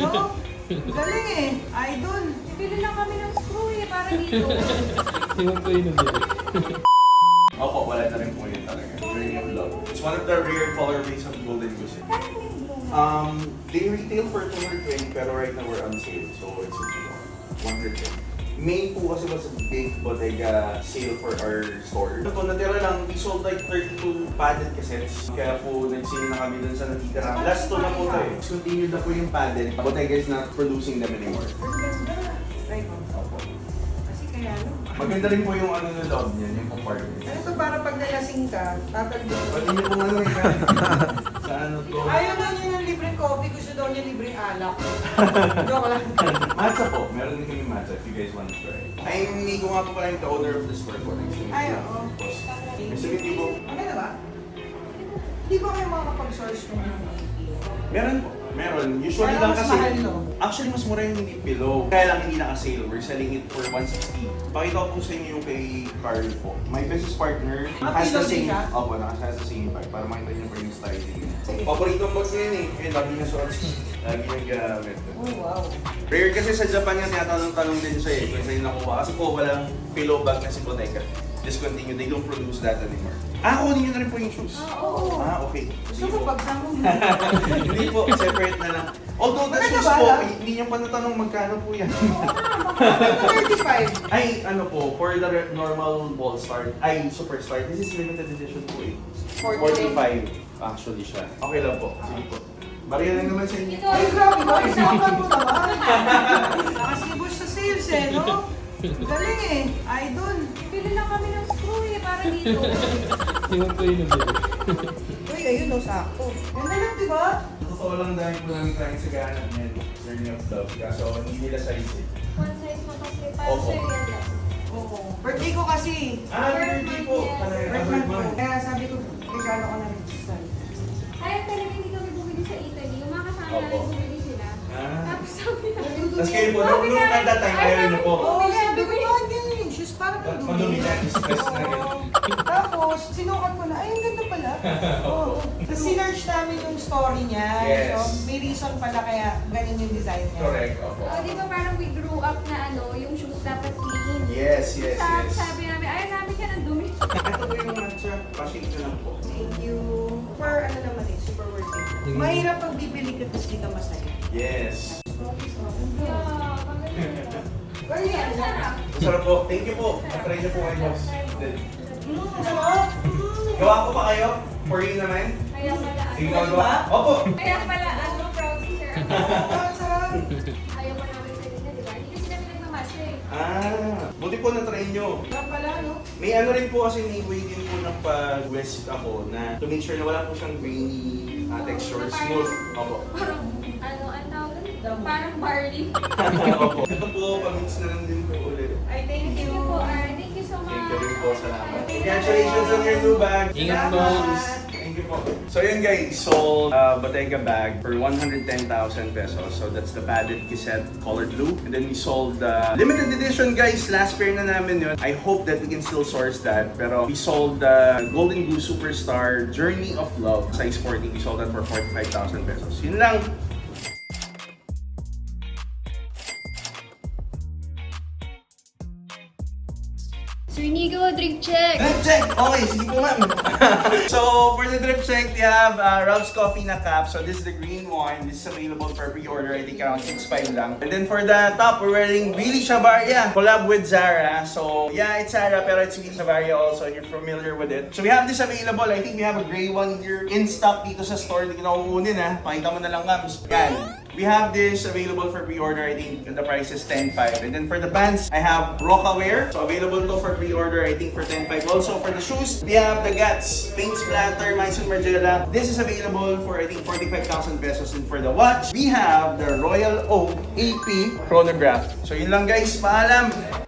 no? Galing eh. Idol. Bili lang kami ng screw eh, para dito. Yung po yun ang Opo, wala na rin po yun talaga. Journey of Love. It's one of the rare colorways of Golden Goose. They retail for 220 pero right now we're on sale. So it's 110. Main po kasi was a big bodega sale for our store. Ito, natira lang, we sold like 32 padded cassettes. Kaya po nag-sale na kami dun sa natitira. Last two na po tayo. Continued na po yung padded. Bodega is not producing them anymore. Try mo. Opo. Kasi kaya ano. Maganda rin po yung ano na loob niyan, yung compartment. Ano to, para pag nalasing ka, tatalbog ko. Pati niyo kung ano yung sa ano to. Ayaw daw niya ng libreng coffee, gusto daw niya libreng alak. Joke lang. Matcha po. Meron din kami matcha if you guys want to try. Ay, hindi ko nga po pala yung owner of the store po. Ay, oo. May sabihin po. Ano na ba? Hindi ba kayo makakapag-source ng Meron po. Meron. Usually Parang lang mas kasi. mahal, no? Actually, mas mura yung hindi pillow. Kaya lang hindi naka-sale. We're selling it for 160. Pakita ko po sa inyo yung kay Carl po. My business partner has the pillow same. din siya? Opo, has the same bag. Para makita niyo pa yung styling niya. Paborito ang box niya eh. Eh, lagi niya suot. Lagi niya gamit. Oh, wow. Rare kasi sa Japan yan, tinatanong-tanong din siya eh. Kung sa'yo nakuha. Kasi po, walang pillow bag na si Bottega. Discontinue. They don't produce that anymore. Kunin niyo na rin po yung shoes. Oo. Okay. Gusto mo bagsak mo. Hindi po, separate na lang. Although the shoes po, hindi niyo pa natanong magkano po yan. Bakit 35? Ay, ano po, for the normal ball start, ay, super start, this is limited edition po eh. 45 actually siya. Okay lang po, sige po. Bariya lang naman sa inyo. Ay, grabe ba? Isapan mo naman. Nakasibos sa sales eh, no? Galing eh. Idol. Bili lang kami ng screw eh, para dito. Yung po yun ang Uy, ayun no, sakto. Yan na lang, di ba? Totoo lang dahil po namin tayong sa gahanap niyan, Journey of Love. Kaso hindi nila size eh. One size mo kasi para Opo. sa'yo yan lang. Oo. Birthday ko kasi. Birthday po! Birthday ko. Kaya sabi ko, regalo ko na rin sa Kaya talaga hindi kami bumili sa Italy. Yung mga kasama Opo. namin bumili sila. Ah. Tapos sabi namin, Tapos kayo po, nung at that time, ayaw niyo po. Oo, sabi ko, bakit ganyan yung shoes? Parang At ang madumi dumi. na, stress na ganun. Oo. Tapos, sinukat ko na, ay, ang ganda pala. Oo. Tapos sinerch namin yung story niya. Yes. So, may reason pala kaya ganun yung design niya. Correct, opo. oh, di ba parang we grew up na ano, yung shoes dapat clean. Yes, yes, yes. Sabi namin, ayaw namin yan ang dumi. Ito po yung matcha, pashake na lang po. Thank you. Super, ano naman eh, super worth it. Mahirap pag bibili ka, tapos di ka masaya. Yes. Yeah, magaling. Ay, Ang sarap. Masarap po. Thank you po. Try niyo po kayo, boss. sarap. Gawa ko pa kayo? For you naman? Kaya pala, Sige ano, ko gawa. Opo! kaya pala, ano, proud si sir. Ang sarap. Ayaw pa namin sa kanila, di ba? Hindi kasi kami nagmamasa eh. Buti po na-try nyo. Sarap pala, no? May ano rin po kasi may way din po ng pag-west ako na to make sure na wala po siyang grainy texture. Smooth. Opo. Parang, ano, ang tawag doon? Parang barley. Opo. Ito po, pamix na lang din po ulit. Ay, thank Thank you. you po, Thank you so much. Thank you rin po. Salamat. Congratulations on your new bag. Ingat po. Thank you po. So yun guys, sold Bottega bag for 110,000 pesos. So that's the padded cassette colored blue. And then we sold limited edition guys. Last pair na namin yun. I hope that we can still source that. Pero we sold the Golden Goose Superstar Journey of Love size 40. We sold that for 45,000 pesos. Yun lang. Sir Nico, drink check. Drip check! Okay, sige po ma'am. So, for the drip check, we have Ralph's Coffee na cup. So, this is the green one. This is available for pre-order. I think around 6.5 lang. And then for the top, we're wearing Really Shabaria. Collab with Zara. So, yeah, it's Zara, pero it's Really Shabaria also. If you're familiar with it. So, we have this available. I think we have a gray one here in stock dito sa store. Hindi ko na kukunin ha. Pakita mo na lang ma'ams. Yan. We have this available for pre-order. I think the price is 10.5. And then for the pants, I have Rocawear. So available to for pre-order, I think for 10.5. Also for the shoes, we have the Guts Paint Splatter Myson Margiela. This is available for I think 45,000 pesos. And for the watch, we have the Royal Oak AP Chronograph. So yun lang guys, paalam!